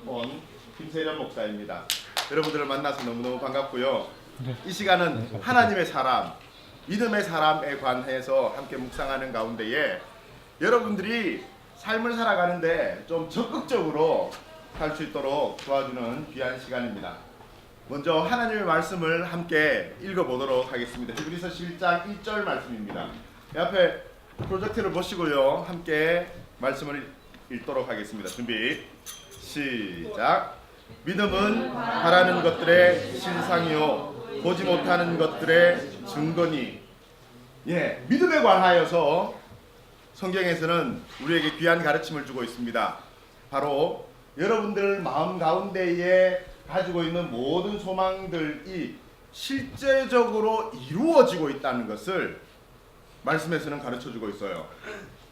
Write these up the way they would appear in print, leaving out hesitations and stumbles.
온 김세련 목사입니다. 여러분들을 만나서 너무너무 반갑고요. 이 시간은 하나님의 사람, 믿음의 사람에 관해서 함께 묵상하는 가운데에 여러분들이 삶을 살아가는데 좀 적극적으로 살 수 있도록 도와주는 귀한 시간입니다. 먼저 하나님의 말씀을 함께 읽어보도록 하겠습니다. 히브리서 11장 1절 말씀입니다. 옆에 프로젝트를 보시고요. 함께 말씀을 읽도록 하겠습니다. 준비 시작. 믿음은 바라는 것들의 실상이요 보지 못하는 것들의 증거니. 예, 믿음에 관하여서 성경에서는 우리에게 귀한 가르침을 주고 있습니다. 바로 여러분들 마음 가운데에 가지고 있는 모든 소망들이 실제적으로 이루어지고 있다는 것을 말씀에서는 가르쳐주고 있어요.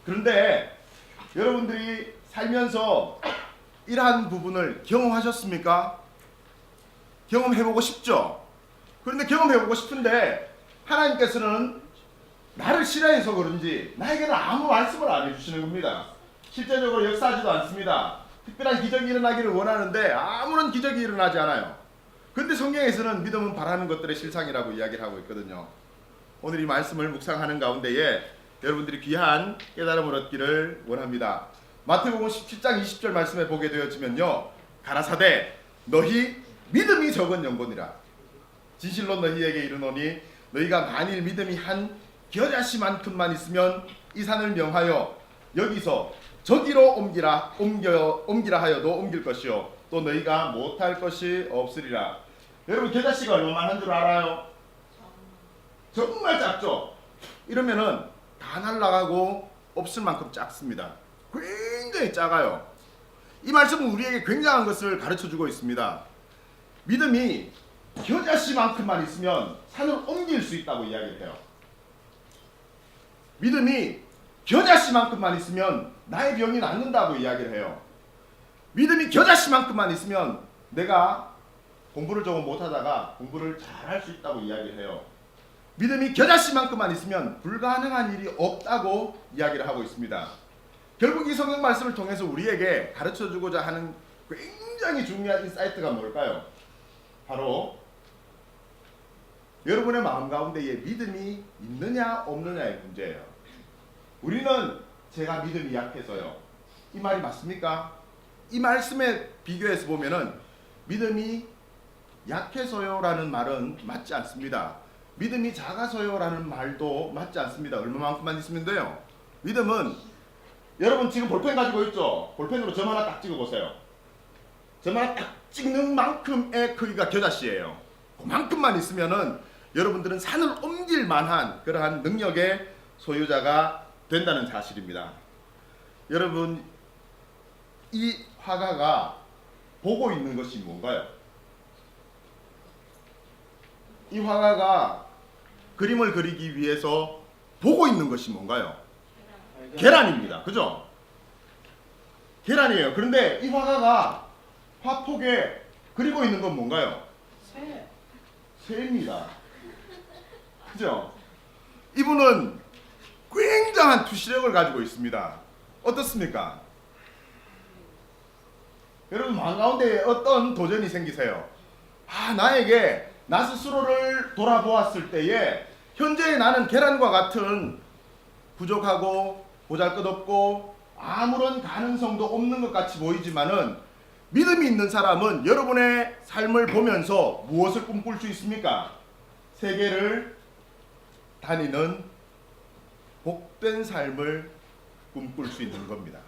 그런데 여러분들이 살면서 이러한 부분을 경험하셨습니까? 경험해보고 싶죠? 그런데 경험해보고 싶은데 하나님께서는 나를 싫어해서 그런지 나에게는 아무 말씀을 안 해주시는 겁니다. 실제적으로 역사하지도 않습니다. 특별한 기적이 일어나기를 원하는데 아무런 기적이 일어나지 않아요. 그런데 성경에서는 믿음은 바라는 것들의 실상이라고 이야기를 하고 있거든요. 오늘 이 말씀을 묵상하는 가운데에 여러분들이 귀한 깨달음을 얻기를 원합니다. 마태복음 17장 20절 말씀에 보게 되어지면요, 가라사대 너희 믿음이 적은 영혼이라 진실로 너희에게 이르노니 너희가 만일 믿음이 한 겨자씨만큼만 있으면 이 산을 명하여 여기서 저기로 옮기라 하여도 옮길 것이요 또 너희가 못할 것이 없으리라. 여러분 겨자씨가 얼마만한 줄 알아요? 정말 작죠? 이러면은 다 날아가고 없을 만큼 작습니다. 굉장히 작아요. 이 말씀은 우리에게 굉장한 것을 가르쳐주고 있습니다. 믿음이 겨자씨만큼만 있으면 산을 옮길 수 있다고 이야기를 해요. 믿음이 겨자씨만큼만 있으면 나의 병이 낫는다고 이야기를 해요. 믿음이 겨자씨만큼만 있으면 내가 공부를 조금 못하다가 공부를 잘할 수 있다고 이야기를 해요. 믿음이 겨자씨만큼만 있으면 불가능한 일이 없다고 이야기를 하고 있습니다. 결국 이 성경 말씀을 통해서 우리에게 가르쳐주고자 하는 굉장히 중요한 인사이트가 뭘까요? 바로 여러분의 마음 가운데에 믿음이 있느냐 없느냐의 문제예요. 우리는 제가 믿음이 약해서요. 이 말이 맞습니까? 이 말씀에 비교해서 보면은 믿음이 약해서요 라는 말은 맞지 않습니다. 믿음이 작아서요 라는 말도 맞지 않습니다. 얼마만큼만 있으면 돼요? 믿음은 여러분 지금 볼펜 가지고 있죠? 볼펜으로 점 하나 딱 찍어보세요. 점 하나 딱 찍는 만큼의 크기가 겨자씨예요. 그만큼만 있으면은 여러분들은 산을 옮길 만한 그러한 능력의 소유자가 된다는 사실입니다. 여러분 이 화가가 보고 있는 것이 뭔가요? 이 화가가 그림을 그리기 위해서 보고 있는 것이 뭔가요? 계란입니다. 그죠? 계란이에요. 그런데 이 화가가 화폭에 그리고 있는 건 뭔가요? 새입니다. 그죠? 이분은 굉장한 투시력을 가지고 있습니다. 어떻습니까? 여러분 마음 가운데 어떤 도전이 생기세요? 나에게 나 스스로를 돌아보았을 때에 현재의 나는 계란과 같은 부족하고 보잘것없고 아무런 가능성도 없는 것 같이 보이지만은 믿음이 있는 사람은 여러분의 삶을 보면서 무엇을 꿈꿀 수 있습니까? 세계를 다니는 복된 삶을 꿈꿀 수 있는 겁니다.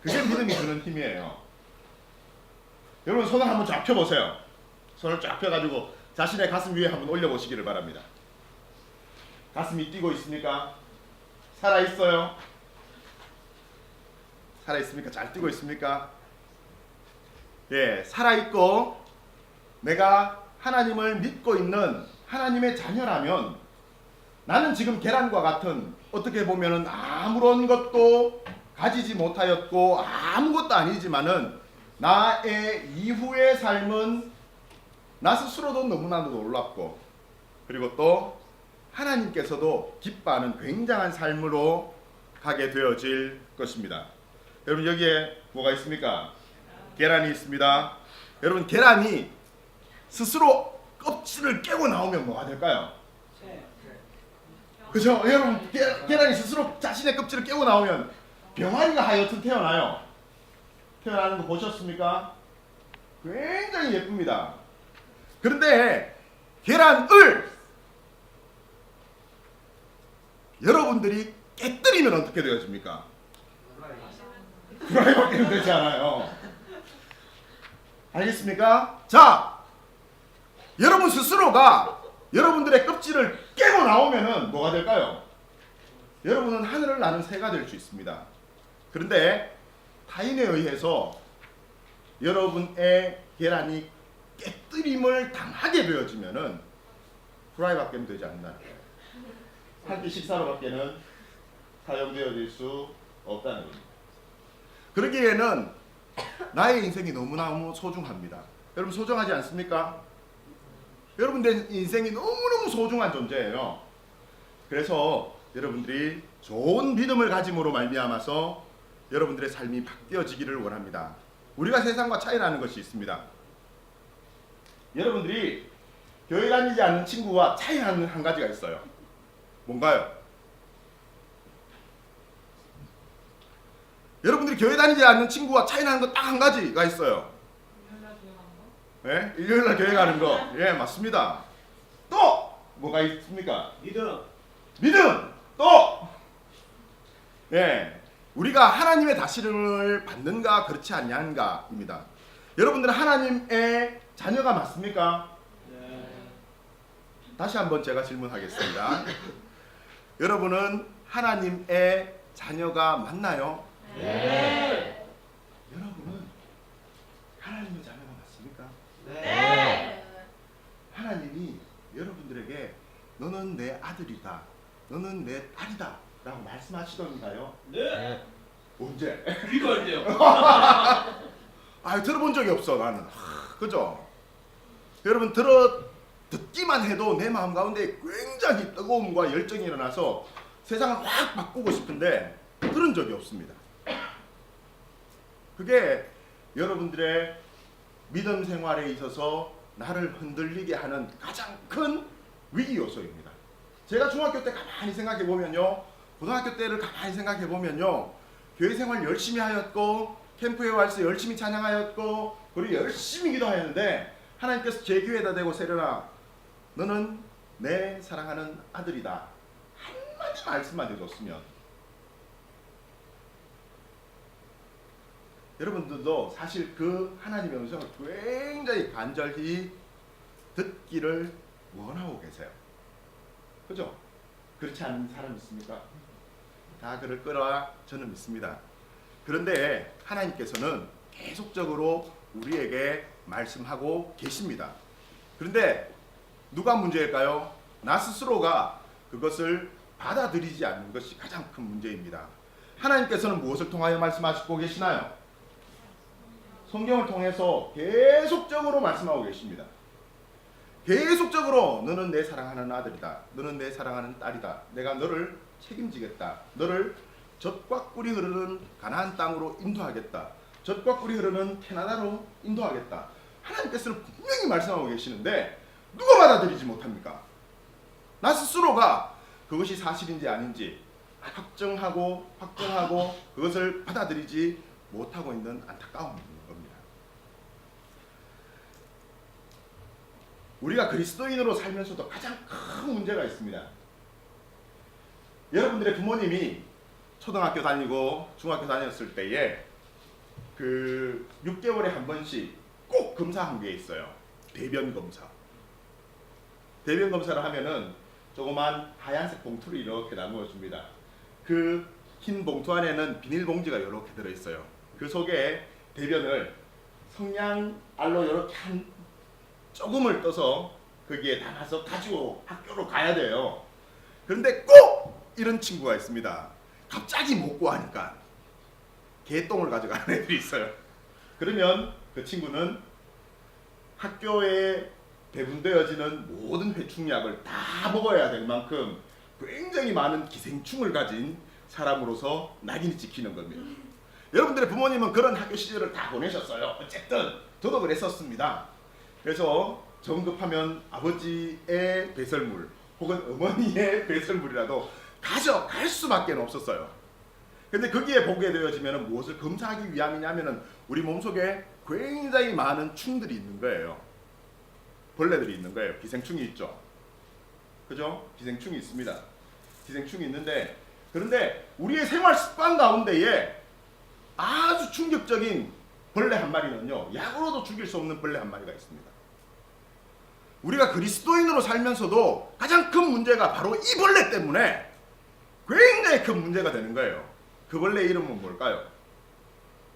그게 믿음이 주는 힘이에요. 여러분 손을 한번 쫙 펴보세요. 손을 쫙 펴가지고 자신의 가슴 위에 한번 올려보시기를 바랍니다. 가슴이 뛰고 있습니까? 살아있어요? 살아있습니까? 잘 뛰고 있습니까? 예, 살아있고 내가 하나님을 믿고 있는 하나님의 자녀라면 나는 지금 계란과 같은 어떻게 보면은 아무런 것도 가지지 못하였고 아무것도 아니지만은 나의 이후의 삶은 나 스스로도 너무나도 놀랍고 그리고 또 하나님께서도 기뻐하는 굉장한 삶으로 가게 되어질 것입니다. 여러분 여기에 뭐가 있습니까? 계란이 있습니다. 여러분 계란이 스스로 껍질을 깨고 나오면 뭐가 될까요? 그죠? 여러분 계란이 스스로 자신의 껍질을 깨고 나오면 병아리가 하여튼 태어나요. 태어나는 거 보셨습니까? 굉장히 예쁩니다. 그런데 계란을 여러분들이 깨뜨리면 어떻게 되어집니까? 후라이밖에 되지 않아요. 알겠습니까? 자, 여러분 스스로가 여러분들의 껍질을 깨고 나오면은 뭐가 될까요? 여러분은 하늘을 나는 새가 될 수 있습니다. 그런데 타인에 의해서 여러분의 계란이 깨뜨림을 당하게 되어지면은 후라이밖에 되지 않는다는 거예요. 한 끼 식사로밖에는 사용되어질 수 없다는 겁니다. 그러기에는 나의 인생이 너무너무 소중합니다. 여러분 소중하지 않습니까? 여러분들 인생이 너무너무 소중한 존재예요. 그래서 여러분들이 좋은 믿음을 가짐으로 말미암아서 여러분들의 삶이 바뀌어지기를 원합니다. 우리가 세상과 차이 나는 것이 있습니다. 여러분들이 교회 다니지 않는 친구와 차이 나는 한 가지가 있어요. 뭔가요? 여러분들이 교회 다니지 않는 친구와 차이 나는 거 딱 한 가지가 있어요. 네? 일요일날 교회 가는 거. 예, 맞습니다. 또 뭐가 있습니까? 믿음. 또 예, 우리가 하나님의 다스림을 받는가 그렇지 않냐입니다. 여러분들은 하나님의 자녀가 맞습니까? 네. 다시 한번 제가 질문하겠습니다. 여러분은 하나님의 자녀가 맞나요? 네. 여러분은 하나님의 자녀가 맞습니까? 네. 하나님이 여러분들에게 너는 내 아들이다, 너는 내 딸이다 라고 말씀하시던가요? 네. 언제? 기도할 때요. 아, 들어본 적이 없어 나는. 그죠? 여러분 듣기만 해도 내 마음 가운데 굉장히 뜨거움과 열정이 일어나서 세상을 확 바꾸고 싶은데 들은 적이 없습니다. 그게 여러분들의 믿음 생활에 있어서 나를 흔들리게 하는 가장 큰 위기 요소입니다. 제가 중학교 때 가만히 생각해 보면요, 고등학교 때를 가만히 생각해 보면요, 교회 생활 열심히 하였고 캠프에 와서 열심히 찬양하였고 그리고 열심히 기도하였는데 하나님께서 제 귀에다 대고 세련아, 너는 내 사랑하는 아들이다 한마디 말씀만 해줬으면 여러분들도 사실 그 하나님의 음성을 굉장히 간절히 듣기를 원하고 계세요. 그죠? 그렇지 않은 사람 있습니까? 다 그럴 거라 저는 믿습니다. 그런데 하나님께서는 계속적으로 우리에게 말씀하고 계십니다. 그런데 누가 문제일까요? 나 스스로가 그것을 받아들이지 않는 것이 가장 큰 문제입니다. 하나님께서는 무엇을 통하여 말씀하시고 계시나요? 성경을 통해서 계속적으로 말씀하고 계십니다. 계속적으로 너는 내 사랑하는 아들이다, 너는 내 사랑하는 딸이다, 내가 너를 책임지겠다, 너를 젖과 꿀이 흐르는 가나안 땅으로 인도하겠다, 젖과 꿀이 흐르는 캐나다로 인도하겠다. 하나님께서는 분명히 말씀하고 계시는데 누가 받아들이지 못합니까? 나 스스로가 그것이 사실인지 아닌지 확정하고 그것을 받아들이지 못하고 있는 안타까움인 겁니다. 우리가 그리스도인으로 살면서도 가장 큰 문제가 있습니다. 여러분들의 부모님이 초등학교 다니고 중학교 다녔을 때에 그 6개월에 한 번씩 꼭 검사한 게 있어요. 대변 검사. 대변 검사를 하면은 조그만 하얀색 봉투를 이렇게 나누어 줍니다. 그 흰 봉투 안에는 비닐봉지가 이렇게 들어있어요. 그 속에 대변을 성냥알로 이렇게 한 조금을 떠서 거기에 담아서 가지고 학교로 가야 돼요. 그런데 꼭 이런 친구가 있습니다. 갑자기 못 구하니까 개똥을 가져가는 애들이 있어요. 그러면 그 친구는 학교에 배분되어지는 모든 회충약을 다 먹어야 될 만큼 굉장히 많은 기생충을 가진 사람으로서 낙인이 찍히는 겁니다. 여러분들의 부모님은 그런 학교 시절을 다 보내셨어요. 어쨌든 저도 그랬었습니다. 그래서 정급하면 아버지의 배설물 혹은 어머니의 배설물이라도 가져갈 수밖에 없었어요. 근데 거기에 보게 되어지면 무엇을 검사하기 위함이냐면은 우리 몸속에 굉장히 많은 충들이 있는 거예요. 벌레들이 있는 거예요. 기생충이 있죠. 그죠? 기생충이 있습니다. 기생충이 있는데, 그런데 우리의 생활 습관 가운데에 아주 충격적인 벌레 한 마리는요, 약으로도 죽일 수 없는 벌레 한 마리가 있습니다. 우리가 그리스도인으로 살면서도 가장 큰 문제가 바로 이 벌레 때문에 굉장히 큰 문제가 되는 거예요. 그 벌레 이름은 뭘까요?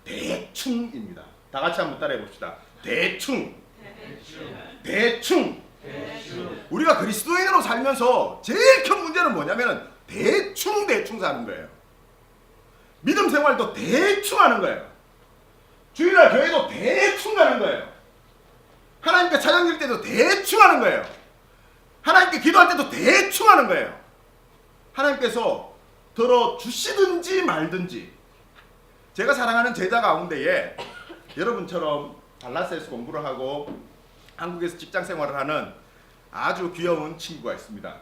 대충입니다. 다 같이 한번 따라해 봅시다. 대충. 대충. 우리가 그리스도인으로 살면서 제일 큰 문제는 뭐냐면 대충 사는 거예요. 믿음 생활도 대충 하는 거예요. 주일날 교회도 대충 가는 거예요. 하나님께 찬양 드릴 때도 대충 하는 거예요. 하나님께 기도할 때도 대충 하는 거예요. 하나님께서 들어주시든지 말든지. 제가 사랑하는 제자 가운데에 여러분처럼 달라스에서 공부를 하고 한국에서 직장 생활을 하는 아주 귀여운 친구가 있습니다.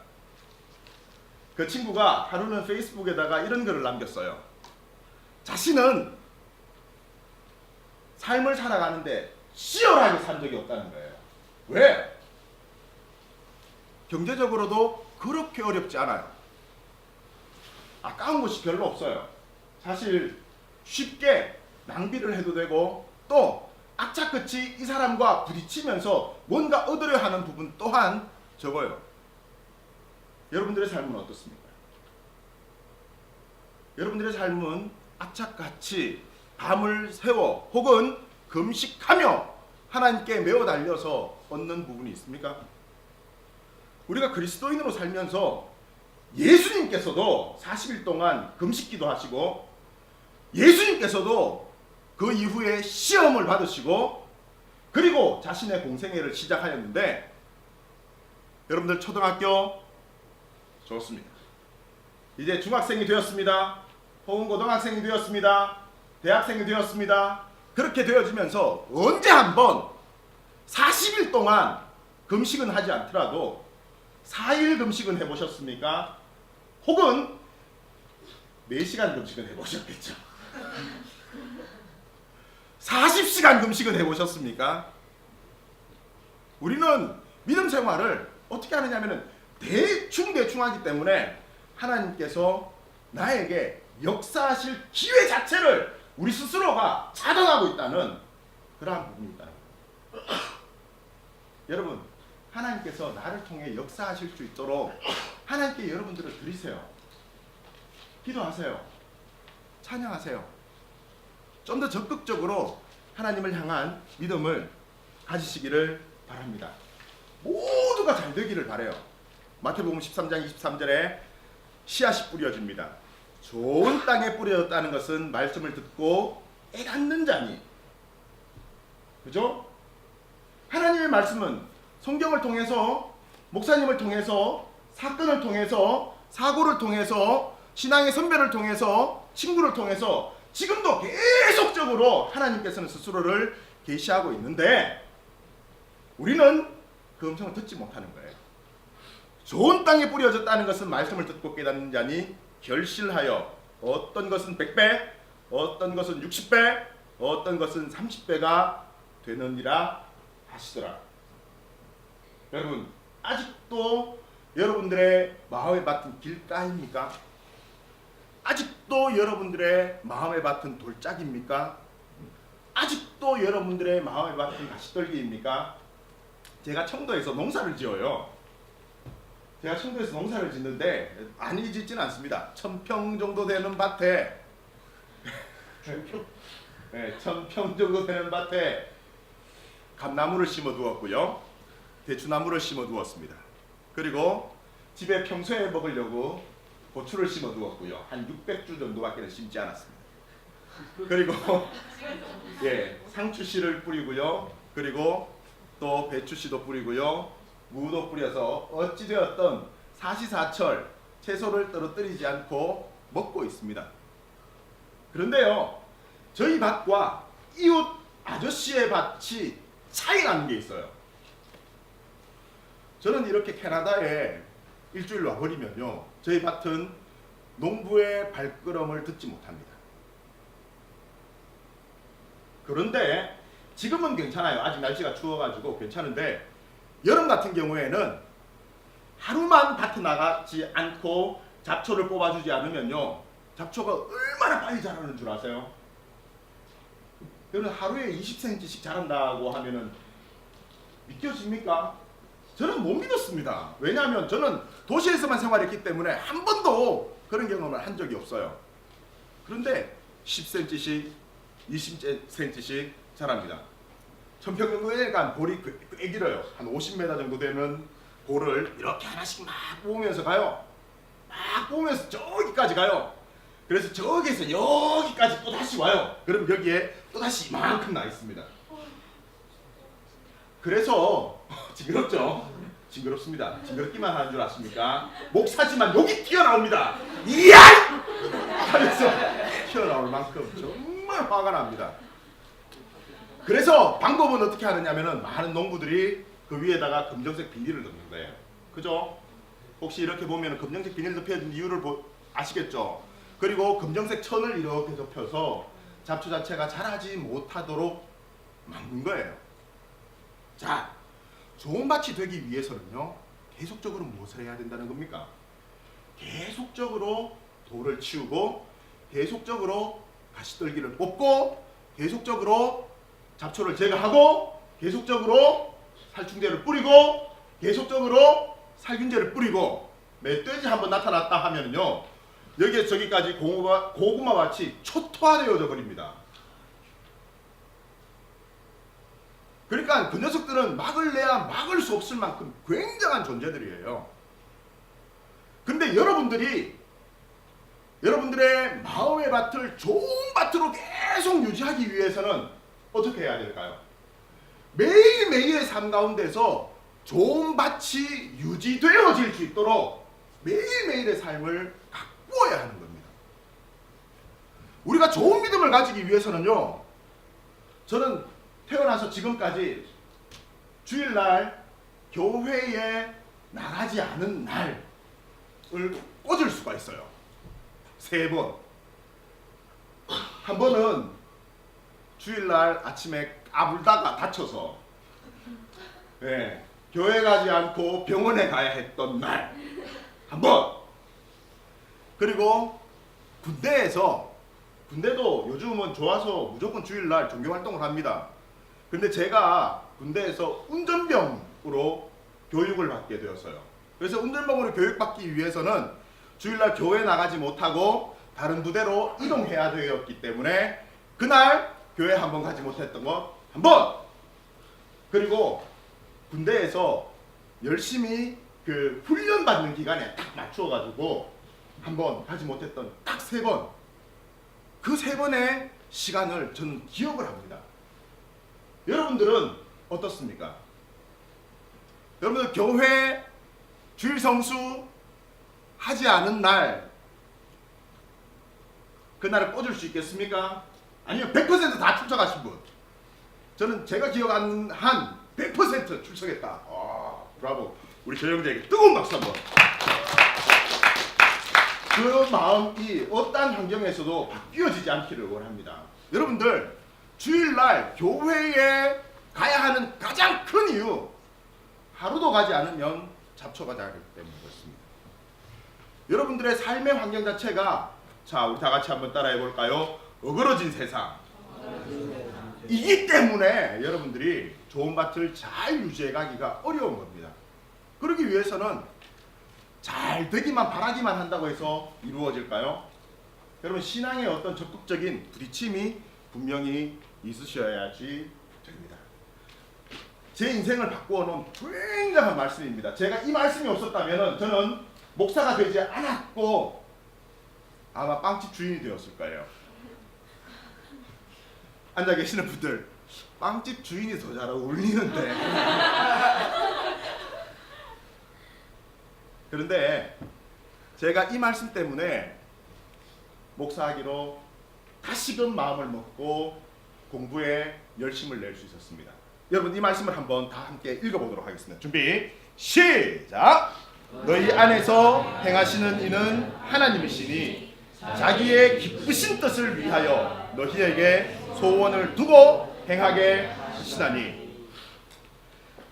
그 친구가 하루는 페이스북에다가 이런 글을 남겼어요. 자신은 삶을 살아가는데 치열하게 산 적이 없다는 거예요. 왜? 경제적으로도 그렇게 어렵지 않아요. 아까운 것이 별로 없어요. 사실 쉽게 낭비를 해도 되고, 또 악착같이 이 사람과 부딪히면서 뭔가 얻으려 하는 부분 또한 적어요. 여러분들의 삶은 어떻습니까? 여러분들의 삶은 악착같이 밤을 새워 혹은 금식하며 하나님께 매어 달려서 얻는 부분이 있습니까? 우리가 그리스도인으로 살면서 예수님께서도 40일 동안 금식기도 하시고, 예수님께서도 그 이후에 시험을 받으시고, 그리고 자신의 공생애를 시작하였는데, 여러분들 초등학교 좋습니다. 이제 중학생이 되었습니다. 혹은 고등학생이 되었습니다. 대학생이 되었습니다. 그렇게 되어지면서 언제 한번 40일 동안 금식은 하지 않더라도 4일 금식은 해보셨습니까? 혹은 4시간 금식은 해보셨겠죠. 40시간 금식은 해보셨습니까? 우리는 믿음 생활을 어떻게 하느냐면 대충 하기 때문에 하나님께서 나에게 역사하실 기회 자체를 우리 스스로가 차단하고 있다는 그러한 부분이 있다는 거예요. 여러분, 하나님께서 나를 통해 역사하실 수 있도록 하나님께 여러분들을 드리세요. 기도하세요. 찬양하세요. 좀 더 적극적으로 하나님을 향한 믿음을 가지시기를 바랍니다. 모두가 잘 되기를 바라요. 마태복음 13장 23절에 씨앗이 뿌려집니다. 좋은 땅에 뿌려졌다는 것은 말씀을 듣고 깨닫는 자니. 그죠? 하나님의 말씀은 성경을 통해서, 목사님을 통해서, 사건을 통해서, 사고를 통해서, 신앙의 선배를 통해서, 친구를 통해서 지금도 계속적으로 하나님께서는 스스로를 계시하고 있는데, 우리는 그 음성을 듣지 못하는 거예요. 좋은 땅에 뿌려졌다는 것은 말씀을 듣고 깨닫는 자니 결실하여 어떤 것은 100배, 어떤 것은 60배, 어떤 것은 30배가 되느니라 하시더라. 여러분, 아직도 여러분들의 마음의 밭은 길가입니까? 아직도 여러분들의 마음의 밭은 돌짝입니까? 아직도 여러분들의 마음의 밭은 가시떨기입니까? 제가 청도에서 농사를 지어요. 제가 청도에서 농사를 짓는데 많이 짓지는 않습니다. 1000평 정도 되는 밭에 네, 1000평 정도 되는 밭에 감나무를 심어 두었고요. 대추나무를 심어 두었습니다. 그리고 집에 평소에 먹으려고 고추를 심어 두었고요. 한 600주 정도밖에 심지 않았습니다. 그리고 예, 상추씨를 뿌리고요. 그리고 또 배추씨도 뿌리고요. 무도 뿌려서 어찌되었든 사시사철 채소를 떨어뜨리지 않고 먹고 있습니다. 그런데요, 저희 밭과 이웃 아저씨의 밭이 차이 나는 게 있어요. 저는 이렇게 캐나다에 일주일 와버리면요, 저희 밭은 농부의 발걸음을 듣지 못합니다. 그런데 지금은 괜찮아요. 아직 날씨가 추워가지고 괜찮은데, 여름 같은 경우에는 하루만 밭에 나가지 않고 잡초를 뽑아주지 않으면요, 잡초가 얼마나 빨리 자라는 줄 아세요? 여러분, 하루에 20cm씩 자란다고 하면은 믿겨집니까? 저는 못 믿었습니다. 왜냐하면 저는 도시에서만 생활했기 때문에 한 번도 그런 경험을 한 적이 없어요. 그런데 10cm씩 20cm씩 자랍니다. 천평균간 볼이 꽤 길어요. 한 50m 정도 되는 볼을 이렇게 하나씩 막 뽑으면서 가요. 막 뽑으면서 저기까지 가요. 그래서 저기에서 여기까지 또 다시 와요. 그럼 여기에 또 다시 이만큼 나 있습니다. 그래서 징그럽죠? 징그럽습니다. 징그럽기만 하는 줄 아십니까? 목사지만 여기 튀어나옵니다. 이야! 하면서 튀어나올 만큼 정말 화가 납니다. 그래서 방법은 어떻게 하느냐면은, 많은 농부들이 그 위에다가 검정색 비닐을 덮는 거예요. 그죠? 혹시 이렇게 보면 검정색 비닐 덮여진 이유를 아시겠죠? 그리고 검정색 천을 이렇게 덮여서 잡초 자체가 자라지 못하도록 막는 거예요. 자, 좋은 밭이 되기 위해서는요, 계속적으로 무엇을 해야 된다는 겁니까? 계속적으로 돌을 치우고, 계속적으로 가시떨기를 뽑고, 계속적으로 잡초를 제거하고, 계속적으로 살충제를 뿌리고, 계속적으로 살균제를 뿌리고, 멧돼지 한번 나타났다 하면요, 여기에서 저기까지 고구마 밭이 초토화되어져 버립니다. 그러니까 그 녀석들은 막을래야 막을 수 없을 만큼 굉장한 존재들이에요. 근데 여러분들이 여러분들의 마음의 밭을 좋은 밭으로 계속 유지하기 위해서는 어떻게 해야 될까요? 매일매일의 삶 가운데서 좋은 밭이 유지되어질 수 있도록 매일매일의 삶을 가꾸어야 하는 겁니다. 우리가 좋은 믿음을 가지기 위해서는요, 저는 태어나서 지금까지 주일날 교회에 나가지 않은 날을 꽂을 수가 있어요. 3번. 한 번은 주일날 아침에 까불다가 다쳐서, 네, 교회 가지 않고 병원에 가야 했던 날 한 번. 그리고 군대도 요즘은 좋아서 무조건 주일날 종교활동을 합니다. 근데 제가 군대에서 운전병으로 교육을 받게 되었어요. 그래서 운전병으로 교육받기 위해서는 주일날 교회 나가지 못하고 다른 부대로 이동해야 되었기 때문에 그날 교회 한번 가지 못했던 거 한 번. 그리고 군대에서 열심히 그 훈련 받는 기간에 딱 맞추어 가지고 한번 가지 못했던 딱 3번. 그 3번의 시간을 저는 기억을 합니다. 여러분들은 어떻습니까? 여러분들 교회 주일 성수 하지 않은 날, 그날을 꽂을 수 있겠습니까? 아니면 100% 다 출석하신 분? 저는 제가 기억하는 한 100% 출석했다. 브라보. 우리 조영재에게 뜨거운 박수 한번. 그 마음이 어떠한 환경에서도 바뀌어지지 않기를 원합니다. 여러분들, 주일날 교회에 가야 하는 가장 큰 이유, 하루도 가지 않으면 잡초가 자라기 때문에 그렇습니다. 여러분들의 삶의 환경 자체가, 자, 우리 다 같이 한번 따라해 볼까요? 어그러진 세상. 이기 때문에 여러분들이 좋은 밭을 잘 유지해 가기가 어려운 겁니다. 그러기 위해서는 잘 되기만 바라기만 한다고 해서 이루어질까요? 여러분, 신앙의 어떤 적극적인 부딪힘이 분명히 있으셔야지 됩니다. 제 인생을 바꾸어 놓은 굉장한 말씀입니다. 제가 이 말씀이 없었다면 저는 목사가 되지 않았고 아마 빵집 주인이 되었을 거예요. 앉아 계시는 분들, 빵집 주인이 더 잘 어울리는데. 그런데 제가 이 말씀 때문에 목사하기로 다시금 마음을 먹고 공부에 열심을 낼 수 있었습니다. 여러분 이 말씀을 한번 다 함께 읽어보도록 하겠습니다. 준비 시작! 너희 안에서 행하시는 이는 하나님이시니 자기의 기쁘신 뜻을 위하여 너희에게 소원을 두고 행하게 하시나니.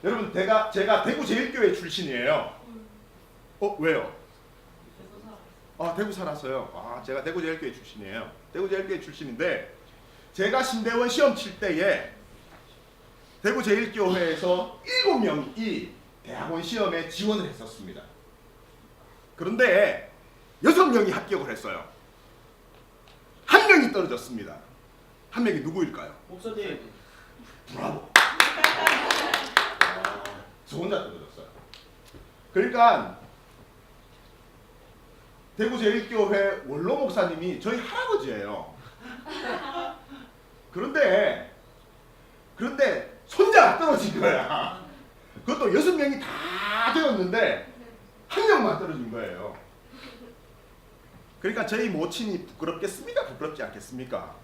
여러분 제가 대구제일교회 출신이에요. 왜요? 대구 살았어요. 제가 대구제일교회 출신이에요. 대구제일교회 출신인데 제가 신대원 시험 칠 때에 대구제일교회에서 7명이 대학원 시험에 지원을 했었습니다. 그런데 6명이 합격을 했어요. 1명이 떨어졌습니다. 1명이 누구일까요? 목사님. 브라보. 저 혼자 떨어졌어요. 그러니까 대구제일교회 원로 목사님이 저희 할아버지예요. 그런데 손자가 떨어진 거야. 그것도 6명이 다 되었는데 1명만 떨어진 거예요. 그러니까 저희 모친이 부끄럽겠습니까? 부끄럽지 않겠습니까?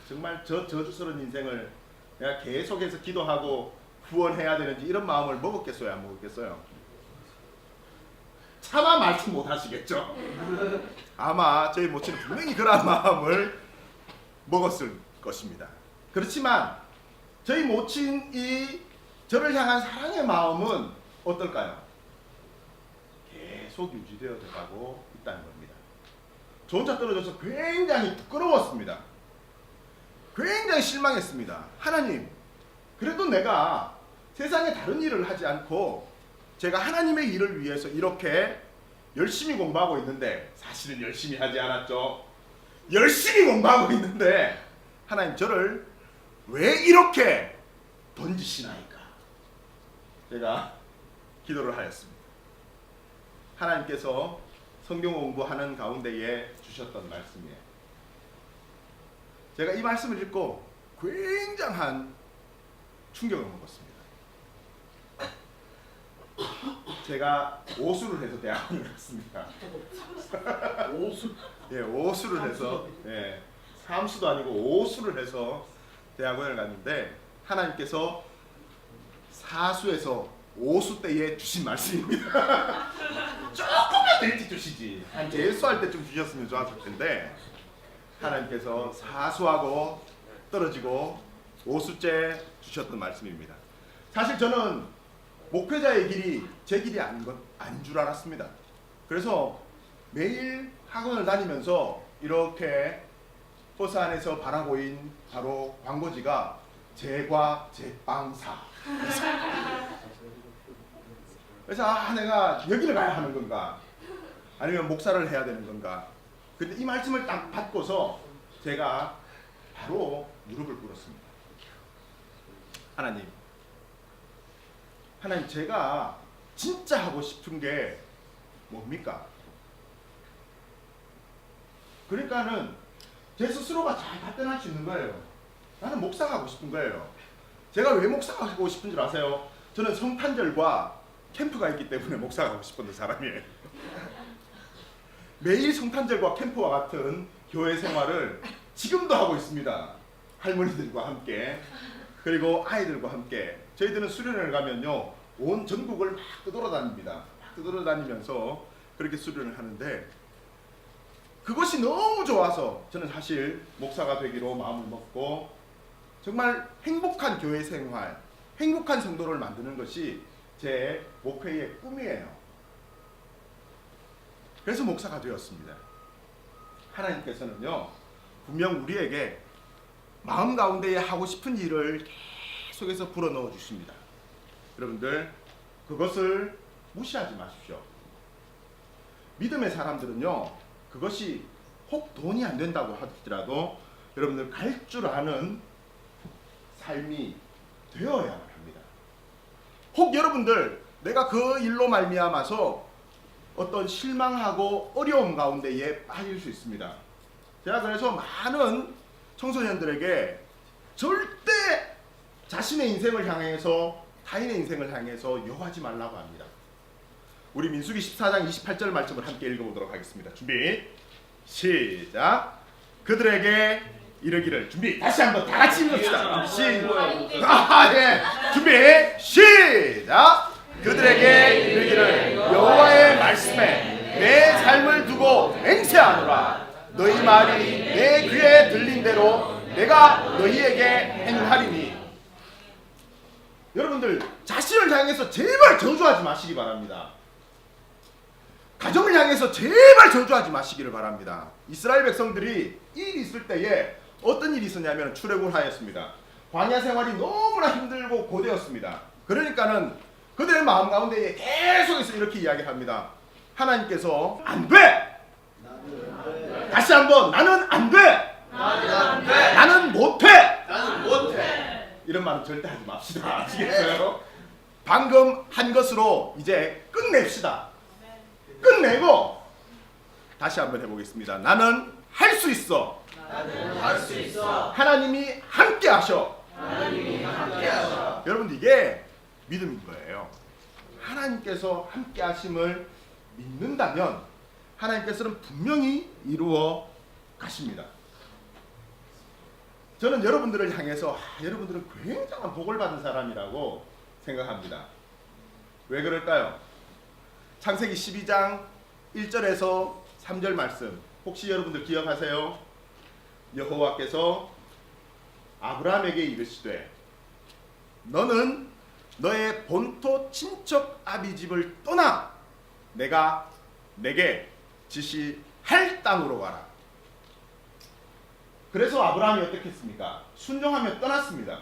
정말 저주스러운 인생을 내가 계속해서 기도하고 후원해야 되는지 이런 마음을 먹었겠어요? 안 먹었겠어요? 차마 말씀 못 하시겠죠? 아마 저희 모친은 분명히 그런 마음을 먹었을 것입니다. 그렇지만 저희 모친이 저를 향한 사랑의 마음은 어떨까요? 계속 유지되어 가고 있다는 겁니다. 저 혼자 떨어져서 굉장히 부끄러웠습니다. 굉장히 실망했습니다. 하나님, 그래도 내가 세상에 다른 일을 하지 않고 제가 하나님의 일을 위해서 이렇게 열심히 공부하고 있는데, 사실은 열심히 하지 않았죠. 열심히 공부하고 있는데 하나님 저를 왜 이렇게 던지시나이까? 제가 기도를 하였습니다. 하나님께서 성경 공부하는 가운데에 주셨던 말씀이에요. 제가 이 말씀을 읽고 굉장한 충격을 먹었습니다. 제가 오수를 해서 대학원을 갔습니다. 오수? 예, 오수를 해서, 예, 삼수도 아니고 오수를 해서 대학원을 갔는데 하나님께서 사수에서 오수 때에 주신 말씀입니다. 조금만 더 일찍 주시지. 한 재수할 때쯤 주셨으면 좋았을 텐데 하나님께서 사수하고 떨어지고 오수째 주셨던 말씀입니다. 사실 저는 목회자의 길이 제 길이 아닌 줄 알았습니다. 그래서 매일 학원을 다니면서 이렇게 버스 안에서 바라보인 바로 광고지가 제과 제빵사. 그래서 내가 여기를 가야 하는 건가? 아니면 목사를 해야 되는 건가? 근데 이 말씀을 딱 받고서 제가 바로 무릎을 꿇었습니다. 하나님, 제가 진짜 하고 싶은 게 뭡니까? 그러니까는 제 스스로가 잘 답변할 수 있는 거예요. 나는 목사가 하고 싶은 거예요. 제가 왜 목사가 하고 싶은 줄 아세요? 저는 성탄절과 캠프가 있기 때문에 목사가 하고 싶은 사람이에요. 매일 성탄절과 캠프와 같은 교회 생활을 지금도 하고 있습니다. 할머니들과 함께, 그리고 아이들과 함께. 저희들은 수련회를 가면요, 온 전국을 막 떠돌아다닙니다. 막 떠돌아다니면서 그렇게 수련을 하는데, 그것이 너무 좋아서 저는 사실 목사가 되기로 마음을 먹고 정말 행복한 교회 생활, 행복한 성도를 만드는 것이 제 목회의 꿈이에요. 그래서 목사가 되었습니다. 하나님께서는요, 분명 우리에게 마음 가운데에 하고 싶은 일을 계속해서 불어넣어 주십니다. 여러분들, 그것을 무시하지 마십시오. 믿음의 사람들은요, 그것이 혹 돈이 안 된다고 하더라도 여러분들 갈 줄 아는 삶이 되어야만 합니다. 혹 여러분들 내가 그 일로 말미암아서 어떤 실망하고 어려움 가운데에 빠질 수 있습니다. 제가 그래서 많은 청소년들에게 절대 자신의 인생을 향해서 타인의 인생을 향해서 요하지 말라고 합니다. 우리 민수기 14장 28절 말씀을 함께 읽어보도록 하겠습니다. 준비 시작. 그들에게 이르기를 준비. 다시 한번 다 같이 읽읍시다. 시작. 예. 준비. 시작. 그들에게 이르기를 여호와의 말씀에 내 삶을 두고 맹세하노라. 너희 말이 내 귀에 들린 대로 내가 너희에게 행하리니. 여러분들 자신을 향해서 제발 저주하지 마시기 바랍니다. 가정을 향해서 제발 저주하지 마시기를 바랍니다. 이스라엘 백성들이 일이 있을 때에 어떤 일이 있었냐면 출애굽하였습니다. 광야 생활이 너무나 힘들고 고되었습니다. 그러니까는 그들의 마음 가운데 계속해서 이렇게 이야기합니다. 하나님께서 안 돼! 다시 한번 나는 안 돼! 나는 못해! 이런 말은 절대 하지 맙시다. 아시겠어요? 방금 한 것으로 이제 끝냅시다. 끝내고 다시 한번 해보겠습니다. 나는 할 수 있어. 하나님이 함께 하셔. 여러분 이게 믿음인 거예요. 하나님께서 함께 하심을 믿는다면 하나님께서는 분명히 이루어 가십니다. 저는 여러분들을 향해서 여러분들은 굉장한 복을 받은 사람이라고 생각합니다. 왜 그럴까요? 창세기 12장 1절에서 3절 말씀 혹시 여러분들 기억하세요? 여호와께서 아브라함에게 이르시되 너는 너의 본토 친척 아비 집을 떠나 내가 내게 지시할 땅으로 가라. 그래서 아브라함이 어떻게 했습니까? 순종하며 떠났습니다.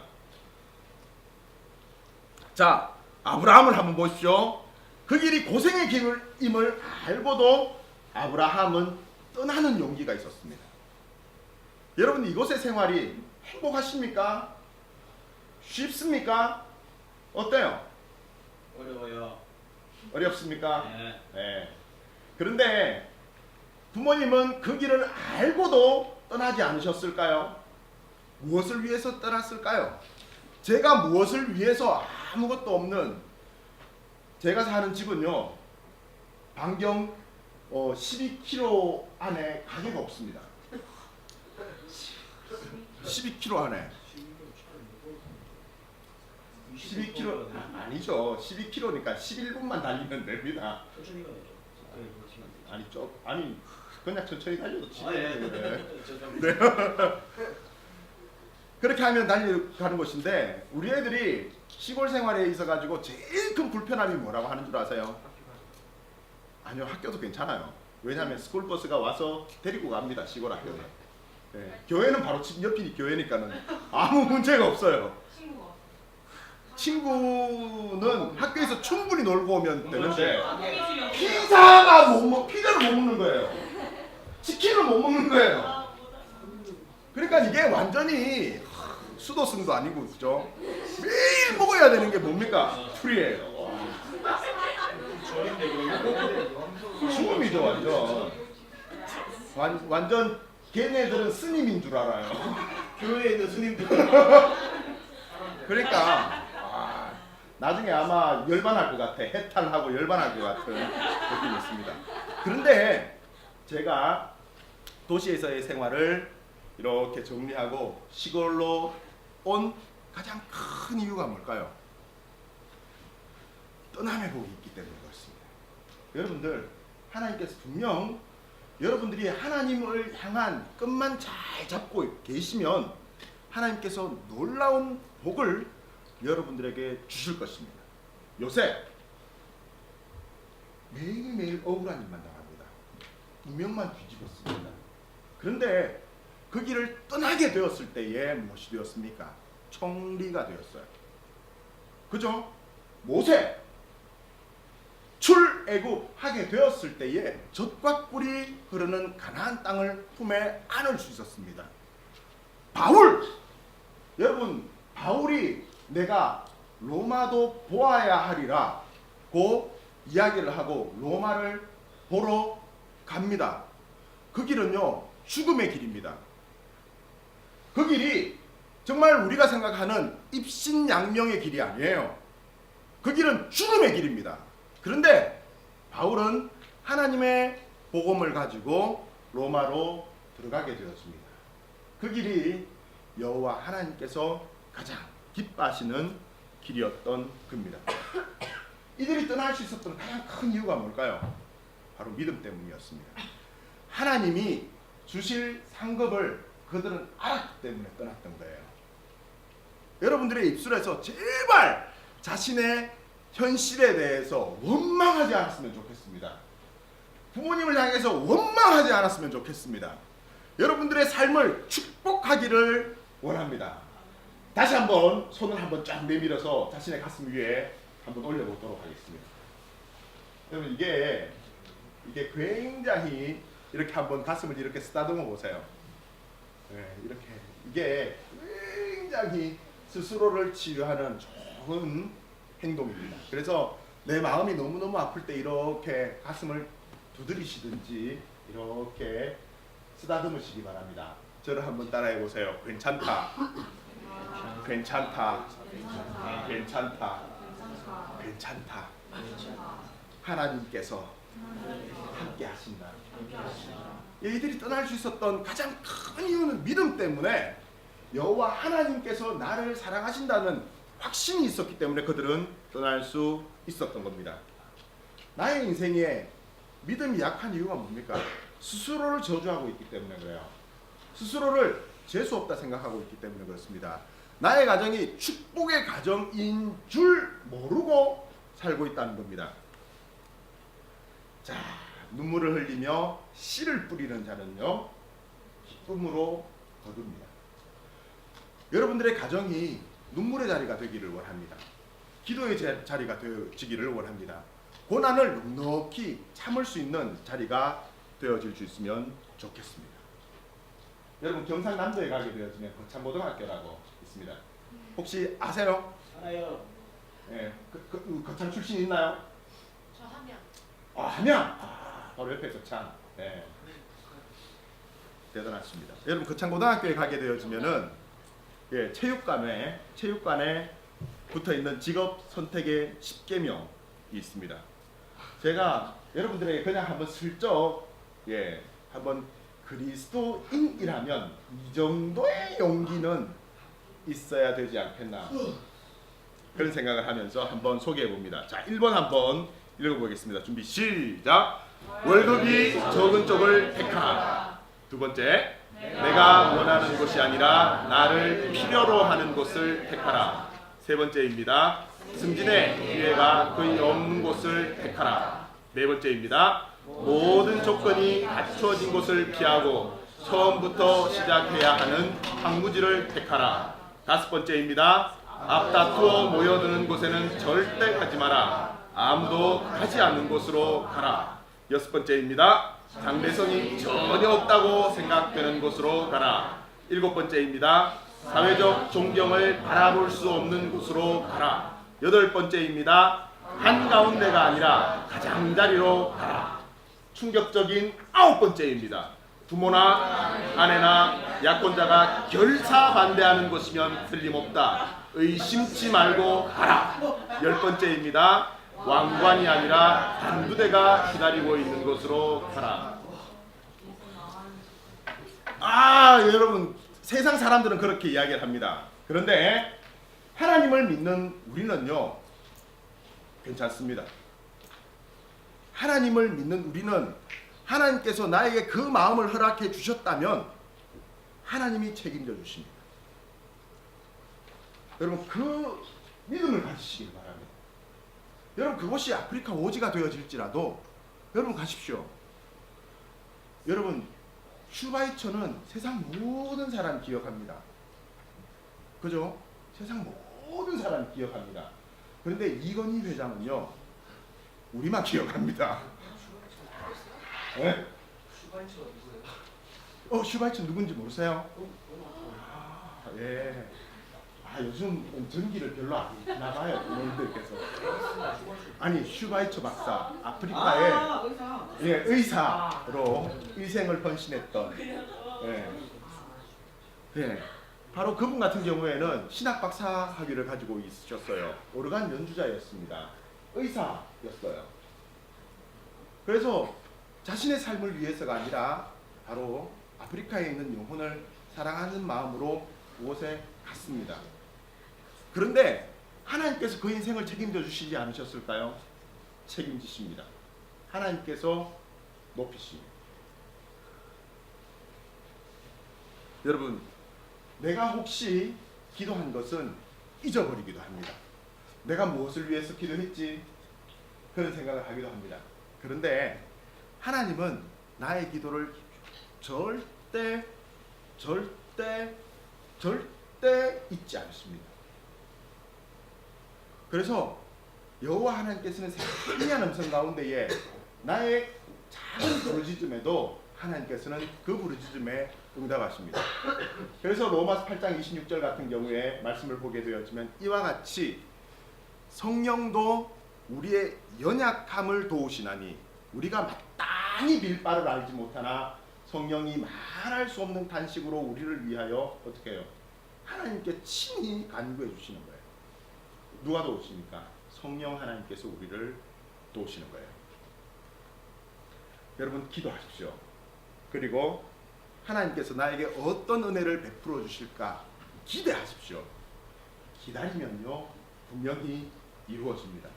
자, 아브라함을 한번 보십시오. 그 길이 고생의 길임을 알고도 아브라함은 떠나는 용기가 있었습니다. 여러분 이곳의 생활이 행복하십니까? 쉽습니까? 어때요? 어려워요. 어렵습니까? 네. 네. 그런데 부모님은 그 길을 알고도 떠나지 않으셨을까요? 무엇을 위해서 떠났을까요? 제가 무엇을 위해서 아무것도 없는 제가 사는 집은요 반경 12km 안에 가게가 없습니다. 12km 안에 12km 아니죠. 12km니까 11분만 달리면 됩니다. 아니 그냥 천천히 달려도 네. 그렇게 하면 달려가는 것인데 우리 애들이 시골 생활에 있어 가지고 제일 큰 불편함이 뭐라고 하는 줄 아세요? 아니요, 학교도 괜찮아요. 왜냐하면 스쿨버스가 와서 데리고 갑니다. 시골 학교는. 네. 교회는 바로 옆이 교회니까는 아무 문제가 없어요. 친구는 학교에서 충분히 놀고 오면 되는데 피자를 못 먹는 거예요. 치킨을 못 먹는 거예요. 그러니까 이게 완전히 수도승도 아니고 그죠? 매일 먹어야 되는 게 뭡니까? 풀이에요. 죽음이죠 완전. 완전 걔네들은 스님인 줄 알아요. 교회에 있는 스님들. 그러니까 나중에 아마 열반할 것 같아. 해탈하고 열반할 것 같은 느낌이 있습니다. 그런데 제가 도시에서의 생활을 이렇게 정리하고 시골로 온 가장 큰 이유가 뭘까요? 떠남의 복이 있기 때문에 그렇습니다. 여러분들 하나님께서 분명 여러분들이 하나님을 향한 끈만 잘 잡고 계시면 하나님께서 놀라운 복을 여러분들에게 주실 것입니다. 요새 매일매일 억울한 일만 당합니다. 운명만 뒤집었습니다. 그런데 그 길을 떠나게 되었을 때에 무엇이 되었습니까? 청리가 되었어요. 그죠? 모세 출애굽하게 되었을 때에 젖과 꿀이 흐르는 가나안 땅을 품에 안을 수 있었습니다. 바울 여러분 바울이 내가 로마도 보아야 하리라고 이야기를 하고 로마를 보러 갑니다. 그 길은요 죽음의 길입니다. 그 길이 정말 우리가 생각하는 입신양명의 길이 아니에요. 그 길은 죽음의 길입니다. 그런데 바울은 하나님의 복음을 가지고 로마로 들어가게 되었습니다. 그 길이 여호와 하나님께서 가장 기뻐하시는 길이었던 겁니다. 이들이 떠날 수 있었던 가장 큰 이유가 뭘까요? 바로 믿음 때문이었습니다. 하나님이 주실 상급을 그들은 알았기 때문에 떠났던 거예요. 여러분들의 입술에서 제발 자신의 현실에 대해서 원망하지 않았으면 좋겠습니다. 부모님을 향해서 원망하지 않았으면 좋겠습니다. 여러분들의 삶을 축복하기를 원합니다. 다시 한번 손을 한번 쫙 내밀어서 자신의 가슴 위에 한번 올려보도록 하겠습니다. 여러분 이게 굉장히 이렇게 한번 가슴을 이렇게 쓰다듬어 보세요. 네, 이렇게 이게 굉장히 스스로를 치유하는 좋은 행동입니다. 그래서 내 마음이 너무너무 아플 때 이렇게 가슴을 두드리시든지 이렇게 쓰다듬으시기 바랍니다. 저를 한번 따라해 보세요. 괜찮다. 괜찮다. 괜찮다. 괜찮다. 하나님께서 함께 하신다. 이들이 떠날 수 있었던 가장 큰 이유는 믿음 때문에 여호와 하나님께서 나를 사랑하신다는 확신이 있었기 때문에 그들은 떠날 수 있었던 겁니다. 나의 인생에 믿음이 약한 이유가 뭡니까? 스스로를 저주하고 있기 때문에 그래요. 스스로를 재수 없다 생각하고 있기 때문에 그렇습니다. 나의 가정이 축복의 가정인 줄 모르고 살고 있다는 겁니다. 자, 눈물을 흘리며 씨를 뿌리는 자는요 기쁨으로 거둡니다. 여러분들의 가정이 눈물의 자리가 되기를 원합니다. 기도의 자리가 되어지기를 원합니다. 고난을 넉넉히 참을 수 있는 자리가 되어질 수 있으면 좋겠습니다. 여러분 경상남도에 가게 되어지면 거창고등학교라고 있습니다. 혹시 아세요? 알아요. 예, 거창 출신 있나요? 저 함양. 함양. 바로 옆에 거창. 네. 대단하십니다. 여러분 거창고등학교에 가게 되어지면은 체육관에 붙어 있는 직업 선택의 10계명이 있습니다. 제가 여러분들에게 그냥 한번 슬쩍 한번 그리스도인이라면 이 정도의 용기는 있어야 되지 않겠나 그런 생각을 하면서 한번 소개해 봅니다. 자, 1번 한번 읽어보겠습니다. 준비 시작. 월급이 적은 쪽을 택하라. 두 번째, 내가 원하는 곳이 아니라 나를 필요로 하는 곳을 택하라. 세 번째입니다. 승진의 기회가 거의 없는 곳을 택하라. 네 번째입니다. 모든 조건이 갖추어진 곳을 피하고 처음부터 시작해야 하는 황무지를 택하라. 다섯 번째입니다. 앞다투어 모여드는 곳에는 절대 가지 마라. 아무도 가지 않는 곳으로 가라. 여섯 번째입니다. 장래성이 전혀 없다고 생각되는 곳으로 가라. 일곱 번째입니다. 사회적 존경을 바라볼 수 없는 곳으로 가라. 여덟 번째입니다. 한가운데가 아니라 가장자리로 가라. 충격적인 아홉 번째입니다. 부모나 아내나 약혼자가 결사 반대하는 것이면 틀림없다. 의심치 말고 가라. 열 번째입니다. 왕관이 아니라 단두대가 기다리고 있는 곳으로 가라. 여러분 세상 사람들은 그렇게 이야기를 합니다. 그런데 하나님을 믿는 우리는요 괜찮습니다. 하나님을 믿는 우리는 하나님께서 나에게 그 마음을 허락해 주셨다면 하나님이 책임져 주십니다. 여러분 그 믿음을 가지시길 바랍니다. 여러분 그것이 아프리카 오지가 되어질지라도 여러분 가십시오. 여러분 슈바이처는 세상 모든 사람 기억합니다. 그죠? 세상 모든 사람 기억합니다. 그런데 이건희 회장은요 우리만 기억합니다. 네? 슈바이처 누군지 모르세요? 예. 요즘 전기를 별로 안 나가요, 부모님들께서. 아니, 슈바이처 박사, 아프리카의 의사로 일생을 헌신했던. 바로 그분 같은 경우에는 신학 박사 학위를 가지고 있으셨어요. 오르간 연주자였습니다. 의사였어요. 그래서 자신의 삶을 위해서가 아니라 바로 아프리카에 있는 영혼을 사랑하는 마음으로 그곳에 갔습니다. 그런데 하나님께서 그 인생을 책임져 주시지 않으셨을까요? 책임지십니다. 하나님께서 높이십니다. 여러분, 내가 혹시 기도한 것은 잊어버리기도 합니다. 내가 무엇을 위해서 기도했지? 그런 생각을 하기도 합니다. 그런데 하나님은 나의 기도를 절대 잊지 않으십니다. 그래서 여호와 하나님께서는 생명한 음성 가운데에 나의 작은 부르짖음에도 하나님께서는 그 부르짖음에 응답하십니다. 그래서 로마서 8장 26절 같은 경우에 말씀을 보게 되었지만 이와 같이 성령도 우리의 연약함을 도우시나니 우리가 마땅히 빌 바를 알지 못하나 성령이 말할 수 없는 탄식으로 우리를 위하여 어떻게 해요? 하나님께 친히 간구해 주시는 거예요. 누가 도우십니까? 성령 하나님께서 우리를 도우시는 거예요. 여러분 기도하십시오. 그리고 하나님께서 나에게 어떤 은혜를 베풀어 주실까 기대하십시오. 기다리면요 분명히 이루어집니다.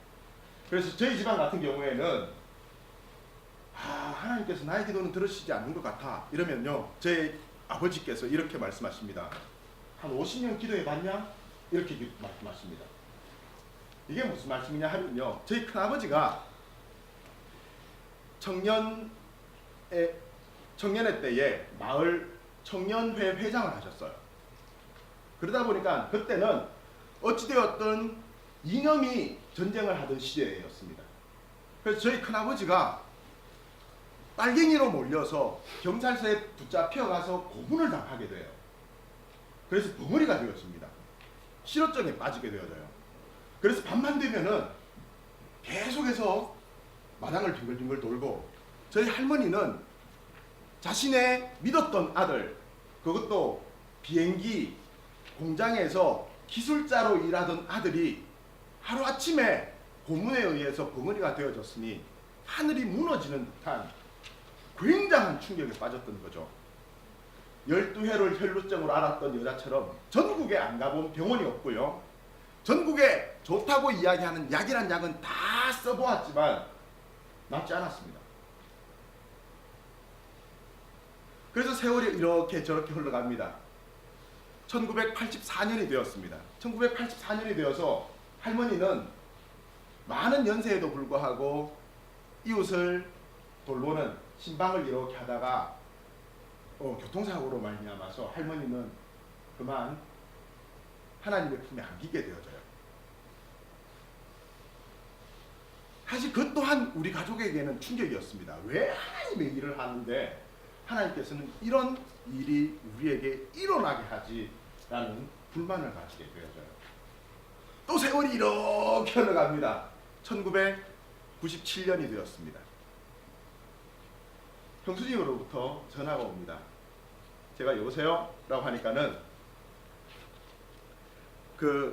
그래서 저희 집안 같은 경우에는 하나님께서 나의 기도는 들으시지 않는 것 같아 이러면요 저희 아버지께서 이렇게 말씀하십니다. 한 50년 기도해 봤냐? 이렇게 말씀하십니다. 이게 무슨 말씀이냐 하면요 저희 큰아버지가 청년의 때에 마을 청년회 회장을 하셨어요. 그러다 보니까 그때는 어찌되었든 이념이 전쟁을 하던 시대였습니다. 그래서 저희 큰아버지가 빨갱이로 몰려서 경찰서에 붙잡혀가서 고문을 당하게 돼요. 그래서 벙어리가 되었습니다. 실어증에 빠지게 되어져요. 그래서 밤만 되면은 계속해서 마당을 빙글빙글 돌고 저희 할머니는 자신의 믿었던 아들, 그것도 비행기 공장에서 기술자로 일하던 아들이 하루아침에 고문에 의해서 벙어리가 되어졌으니 하늘이 무너지는 듯한 굉장한 충격에 빠졌던 거죠. 12회를 혈루증으로 앓았던 여자처럼 전국에 안 가본 병원이 없고요. 전국에 좋다고 이야기하는 약이란 약은 다 써보았지만 낫지 않았습니다. 그래서 세월이 이렇게 저렇게 흘러갑니다. 1984년이 되었습니다. 1984년이 되어서 할머니는 많은 연세에도 불구하고 이웃을 돌보는 신방을 이렇게 하다가 교통사고로 말미암아서 할머니는 그만 하나님의 품에 안기게 되어져요. 사실 그 또한 우리 가족에게는 충격이었습니다. 왜 하나님의 일을 하는데 하나님께서는 이런 일이 우리에게 일어나게 하지라는 불만을 가지게 되어져요. 또 세월이 이렇게 흘러갑니다. 1997년이 되었습니다. 형수님으로부터 전화가 옵니다. 제가 여보세요? 라고 하니까는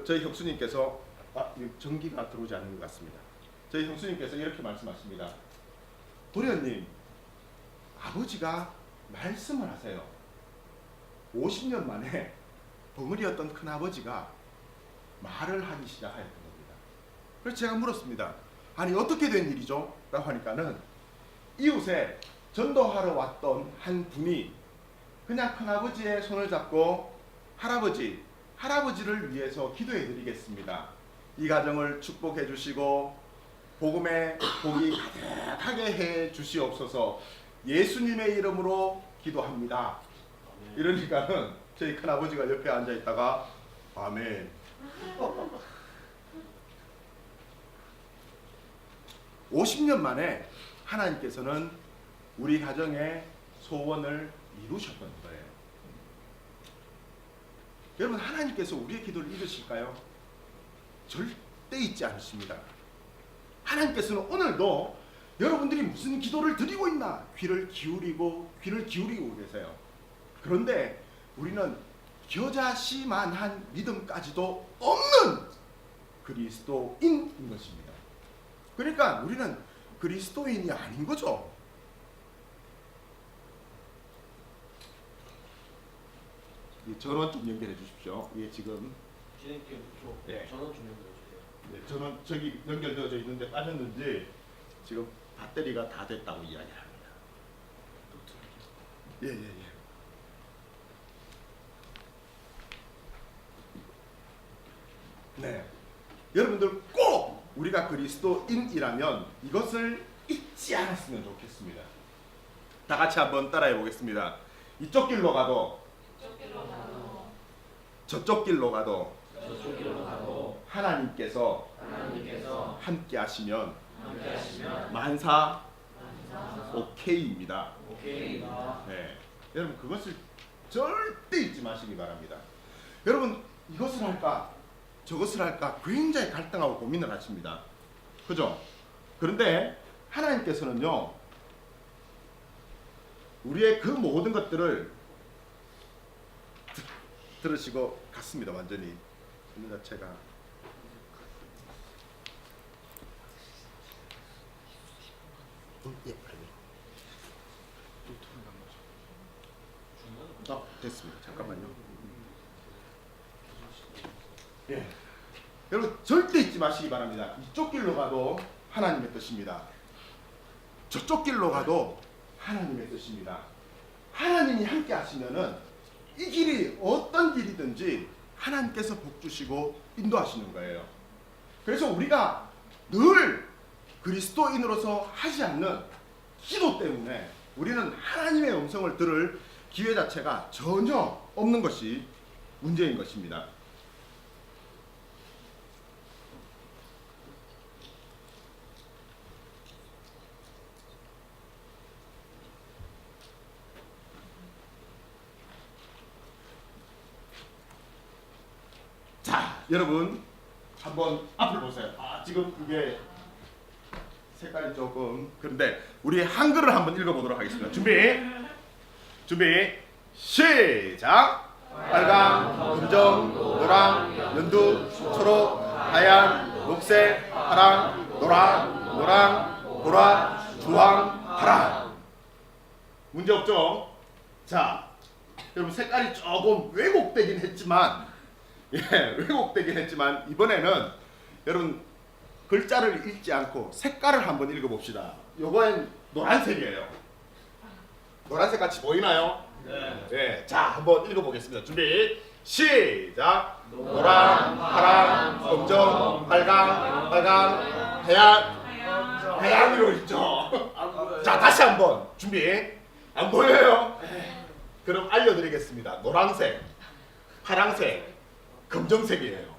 저희 형수님께서 전기가 들어오지 않는 것 같습니다. 저희 형수님께서 이렇게 말씀하십니다. 도련님, 아버지가 말씀을 하세요. 50년 만에 벙어리였던 큰아버지가 말을 하기 시작하였던 겁니다. 그래서 제가 물었습니다. 아니 어떻게 된 일이죠? 라고 하니까는 이웃에 전도하러 왔던 한 분이 그냥 큰아버지의 손을 잡고 할아버지를 위해서 기도해 드리겠습니다. 이 가정을 축복해 주시고 복음의 복이 가득하게 해 주시옵소서. 예수님의 이름으로 기도합니다. 이러니까는 저희 큰아버지가 옆에 앉아 있다가 아멘. 50년 만에 하나님께서는 우리 가정의 소원을 이루셨던 거예요. 여러분 하나님께서 우리의 기도를 잃으실까요? 절대 잊지 않으십니다. 하나님께서는 오늘도 여러분들이 무슨 기도를 드리고 있나 귀를 기울이고 계세요. 그런데 우리는 겨자씨만한 믿음까지도 없는 그리스도인인 것입니다. 그러니까 우리는 그리스도인이 아닌 거죠. 이 전원 좀 연결해 주십시오. 이게 지금 진행께 묻고 예. 전원 좀 연결해주세요. 네, 전원 저기 연결되어져 있는데 빠졌는지 지금 배터리가 다 됐다고 이야기합니다. 예. 네, 여러분들 꼭 우리가 그리스도인이라면 이것을 잊지 않았으면 좋겠습니다. 다 같이 한번 따라해 보겠습니다. 이쪽 길로 가도 저쪽 길로 가도 하나님께서 함께 하시면 만사 오케이입니다. 네, 여러분 그것을 절대 잊지 마시기 바랍니다. 여러분 이것을 할까 저것을 할까 굉장히 갈등하고 고민을 하십니다. 그죠? 그런데 하나님께서는요 우리의 그 모든 것들을 들으시고 갔습니다. 완전히 이 자체가 됐습니다. 잠깐만요. 예. 여러분 절대 잊지 마시기 바랍니다. 이쪽 길로 가도 하나님의 뜻입니다. 저쪽 길로 가도 하나님의 뜻입니다. 하나님이 함께 하시면은 이 길이 어떤 길이든지 하나님께서 복 주시고 인도하시는 거예요. 그래서 우리가 늘 그리스도인으로서 하지 않는 기도 때문에 우리는 하나님의 음성을 들을 기회 자체가 전혀 없는 것이 문제인 것입니다. 자, 여러분 한번 앞을 보세요. 지금 이게 색깔이 조금 그런데 우리 한글을 한번 읽어보도록 하겠습니다. 준비 시작. 빨강, 금정, 노랑, 연두, 초록, 하얀, 녹색, 파랑, 노랑, 보라, 주황, 파랑. 문제 없죠? 자, 여러분 색깔이 조금 왜곡되긴 했지만 이번에는 여러분 글자를 읽지 않고 색깔을 한번 읽어봅시다. 요거는 노란색이에요. 노란색 같이 보이나요? 네. 자, 한번 읽어보겠습니다. 준비 시작. 노랑, 파랑, 검정, 빨강, 하얀으로 있죠. 자, 다시 한번 준비. 안 보여요? 그럼 알려드리겠습니다. 노란색, 파랑색, 검정색이에요.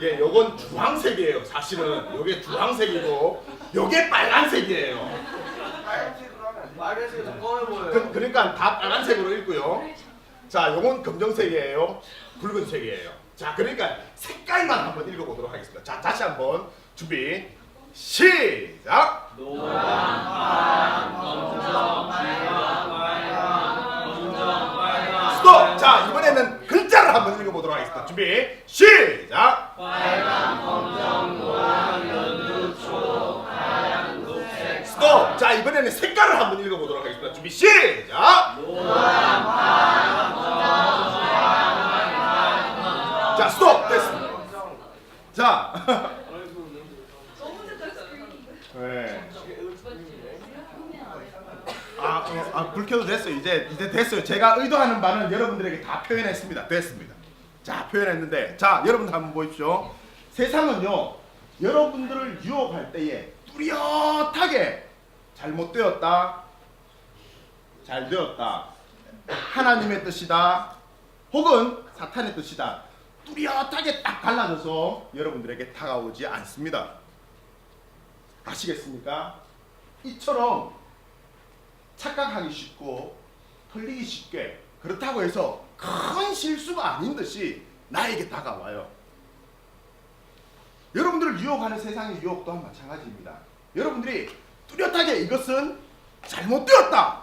예, 요건 주황색이에요. 사실은 요게 주황색이고 요게 빨간색이에요. 빨간색이 더 검해 보여요. 그러니까 다 빨간색으로 읽고요. 자, 요건 검정색이에요. 붉은색이에요. 자, 그러니까 색깔만 한번 읽어보도록 하겠습니다. 자, 다시 한번 준비 시작. 노랑, 파랑, 검정, 빨강, 스톱. 자, 이번에는 글자를 한번 읽어보도록 하겠습니다. 준비 시작. 빨강, 검정, 노랑, 연두, 초록, 하얀, 녹색. 스톱. 자, 이번에는 색깔을 한번 읽어보도록 하겠습니다. 준비 시작. 노랑, 파랑, 검정, 자, 스톱. 됐습니다. 자, 네. 불 켜도 됐어요. 이제 됐어요. 제가 의도하는 바는 여러분들에게 다 표현했습니다. 됐습니다. 자, 표현했는데, 자, 여러분들 한번 보십시오. 세상은요, 여러분들을 유혹할 때에 뚜렷하게 잘못되었다, 잘 되었다, 하나님의 뜻이다, 혹은 사탄의 뜻이다, 뚜렷하게 딱 갈라져서 여러분들에게 다가오지 않습니다. 아시겠습니까? 이처럼 착각하기 쉽고 틀리기 쉽게 그렇다고 해서 큰 실수가 아닌 듯이 나에게 다가와요. 여러분들을 유혹하는 세상의 유혹 또한 마찬가지입니다. 여러분들이 뚜렷하게 이것은 잘못되었다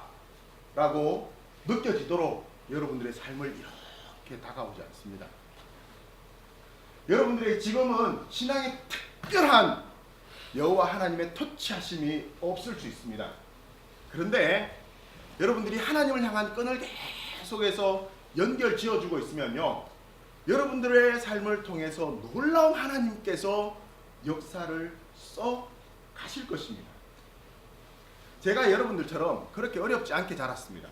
라고 느껴지도록 여러분들의 삶을 이렇게 다가오지 않습니다. 여러분들의 지금은 신앙의 특별한 여호와 하나님의 터치하심이 없을 수 있습니다. 그런데 여러분들이 하나님을 향한 끈을 계속해서 연결 지어주고 있으면요, 여러분들의 삶을 통해서 놀라운 하나님께서 역사를 써 가실 것입니다. 제가 여러분들처럼 그렇게 어렵지 않게 자랐습니다.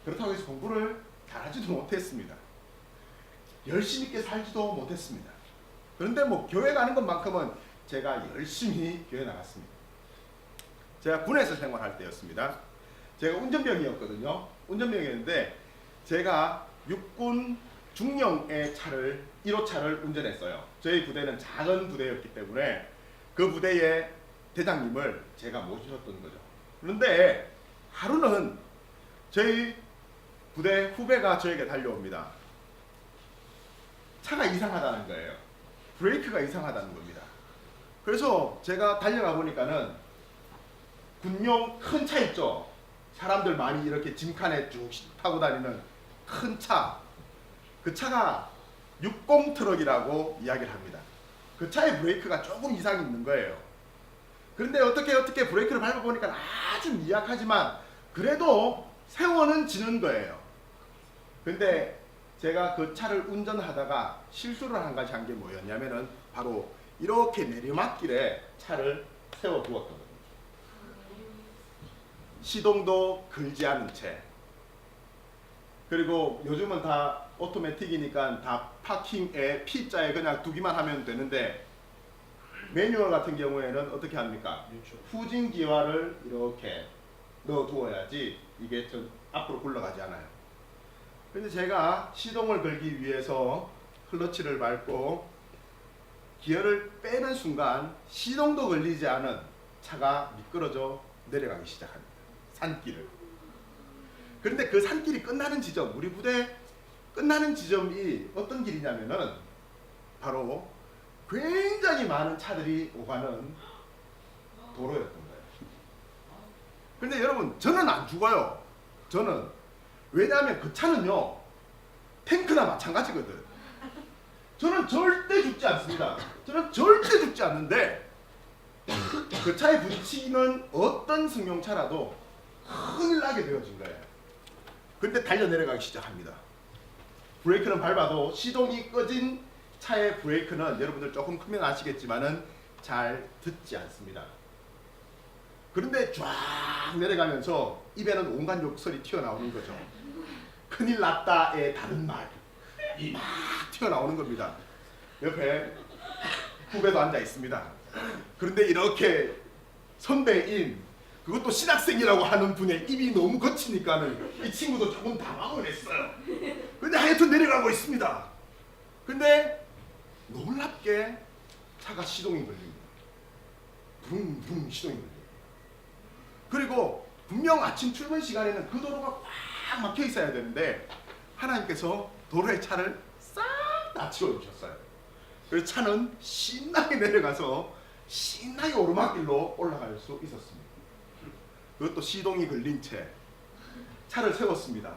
그렇다고 해서 공부를 잘하지도 못했습니다. 열심히 있게 살지도 못했습니다. 그런데 뭐 교회 가는 것만큼은 제가 열심히 교회 나갔습니다. 제가 군에서 생활할 때였습니다. 제가 운전병이었거든요. 운전병이었는데 제가 육군 중령의 차를 1호차를 운전했어요. 저희 부대는 작은 부대였기 때문에 그 부대의 대장님을 제가 모셨던 거죠. 그런데 하루는 저희 부대 후배가 저에게 달려옵니다. 차가 이상하다는 거예요. 브레이크가 이상하다는 겁니다. 그래서 제가 달려가 보니까는 군용 큰 차 있죠. 사람들 많이 이렇게 짐칸에 쭉 타고 다니는 큰 차. 그 차가 60 트럭이라고 이야기를 합니다. 그 차의 브레이크가 조금 이상이 있는 거예요. 그런데 어떻게 브레이크를 밟아보니까 아주 미약하지만 그래도 세워는 지는 거예요. 근데 제가 그 차를 운전하다가 실수를 한 가지 한 게 뭐였냐면은 바로 이렇게 내리막길에 차를 세워두었거든요. 시동도 걸지 않은 채. 그리고 요즘은 다 오토매틱이니까 다 파킹에 P자에 그냥 두기만 하면 되는데 매뉴얼 같은 경우에는 어떻게 합니까? 후진기와를 이렇게 넣어두어야지 이게 좀 앞으로 굴러가지 않아요. 근데 제가 시동을 걸기 위해서 클러치를 밟고 기어를 빼는 순간 시동도 걸리지 않은 차가 미끄러져 내려가기 시작합니다. 산길을. 그런데 그 산길이 끝나는 지점, 우리 부대 끝나는 지점이 어떤 길이냐면은 바로 굉장히 많은 차들이 오가는 도로였던 거예요. 근데 여러분, 저는 안 죽어요. 저는. 왜냐하면 그 차는요, 탱크나 마찬가지거든. 저는 절대 죽지 않습니다. 저는 절대 죽지 않는데 그 차에 부딪히는 어떤 승용차라도 큰일 나게 되어진 거예요. 근데 달려 내려가기 시작합니다. 브레이크는 밟아도 시동이 꺼진 차의 브레이크는 여러분들 조금 크면 아시겠지만은 잘 듣지 않습니다. 그런데 쫙 내려가면서 입에는 온갖 욕설이 튀어나오는 거죠. 큰일 났다의 다른 말이 막 튀어나오는 겁니다. 옆에 후배도 앉아 있습니다. 그런데 이렇게 선배인, 그것도 신학생이라고 하는 분의 입이 너무 거치니까는 이 친구도 조금 당황을 했어요. 근데 하여튼 내려가고 있습니다. 근데 놀랍게 차가 시동이 걸립니다. 붕붕 시동이 걸립니다. 그리고 분명 아침 출근 시간에는 그 도로가 꽉 막혀 있어야 되는데 하나님께서 도로에 차를 싹 다 치워주셨어요. 그래서 차는 신나게 내려가서 신나게 오르막길로 올라갈 수 있었습니다. 그것도 시동이 걸린 채 차를 세웠습니다.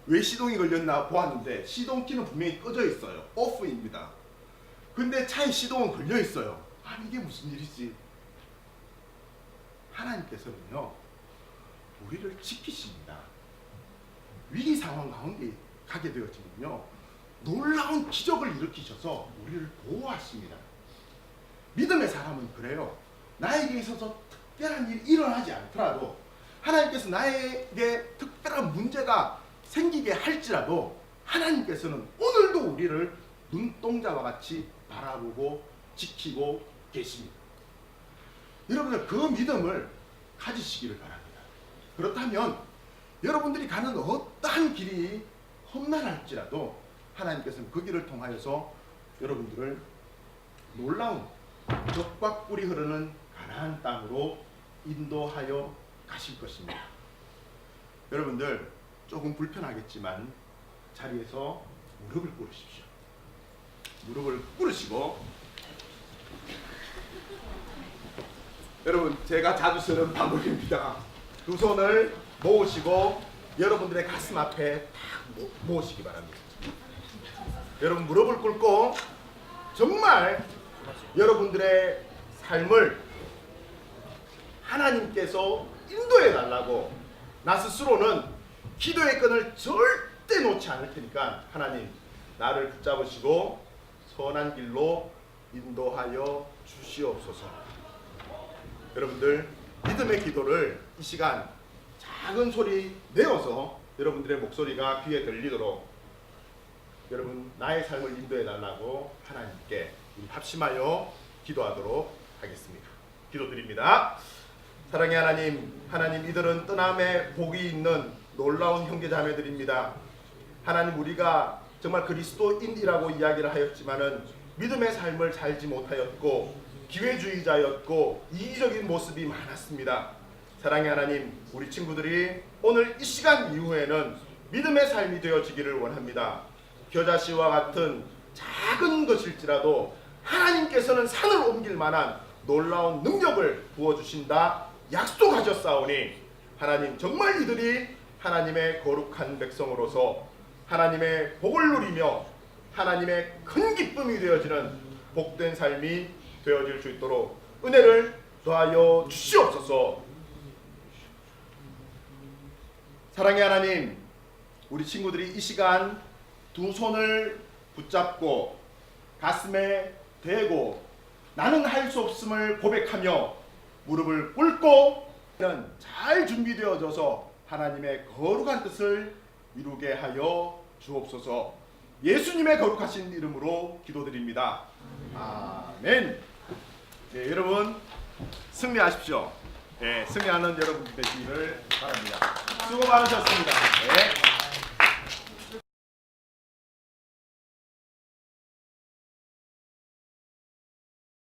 왜 시동이 걸렸나 보았는데 시동키는 분명히 꺼져 있어요. 오프입니다. 근데 차에 시동은 걸려 있어요. 아니 이게 무슨 일이지? 하나님께서는요, 우리를 지키십니다. 위기 상황 가운데 가게 되어지면요, 놀라운 기적을 일으키셔서 우리를 보호하십니다. 믿음의 사람은 그래요. 나에게 있어서 특별한 일이 일어나지 않더라도 하나님께서 나에게 특별한 문제가 생기게 할지라도 하나님께서는 오늘도 우리를 눈동자와 같이 바라보고 지키고 계십니다. 여러분들 그 믿음을 가지시기를 바랍니다. 그렇다면 여러분들이 가는 어떠한 길이 험난할지라도 하나님께서는 그 길을 통하여서 여러분들을 놀라운 젖과 꿀이 흐르는 가나안 땅으로 인도하여 가실 것입니다. 여러분들 조금 불편하겠지만 자리에서 무릎을 꿇으십시오. 무릎을 꿇으시고, 여러분 제가 자주 쓰는 방법입니다. 두 손을 모으시고 여러분들의 가슴 앞에 탁 모으시기 바랍니다. 여러분 무릎을 꿇고 정말 여러분들의 삶을 하나님께서 인도해 달라고 나 스스로는 기도의 끈을 절대 놓지 않을 테니까 하나님 나를 붙잡으시고 선한 길로 인도하여 주시옵소서. 여러분들 믿음의 기도를 이 시간 작은 소리 내어서 여러분들의 목소리가 귀에 들리도록 여러분 나의 삶을 인도해 달라고 하나님께 우리 합심하여 기도하도록 하겠습니다. 기도드립니다. 사랑의 하나님, 하나님 이들은 떠남의 복이 있는 놀라운 형제자매들입니다. 하나님 우리가 정말 그리스도인이라고 이야기를 하였지만은 믿음의 삶을 살지 못하였고 기회주의자였고 이기적인 모습이 많았습니다. 사랑의 하나님, 우리 친구들이 오늘 이 시간 이후에는 믿음의 삶이 되어지기를 원합니다. 겨자씨와 같은 작은 것일지라도 하나님께서는 산을 옮길 만한 놀라운 능력을 부어주신다 약속하셨사오니 하나님 정말 이들이 하나님의 거룩한 백성으로서 하나님의 복을 누리며 하나님의 큰 기쁨이 되어지는 복된 삶이 되어질 수 있도록 은혜를 더하여 주시옵소서. 사랑의 하나님, 우리 친구들이 이 시간 두 손을 붙잡고 가슴에 대고 나는 할 수 없음을 고백하며 무릎을 꿇고 잘 준비되어져서 하나님의 거룩한 뜻을 이루게 하여 주옵소서. 예수님의 거룩하신 이름으로 기도드립니다. 아멘. 네, 여러분 승리하십시오. 네, 승리하는 여러분 되시기를 바랍니다. 수고 많으셨습니다. 네.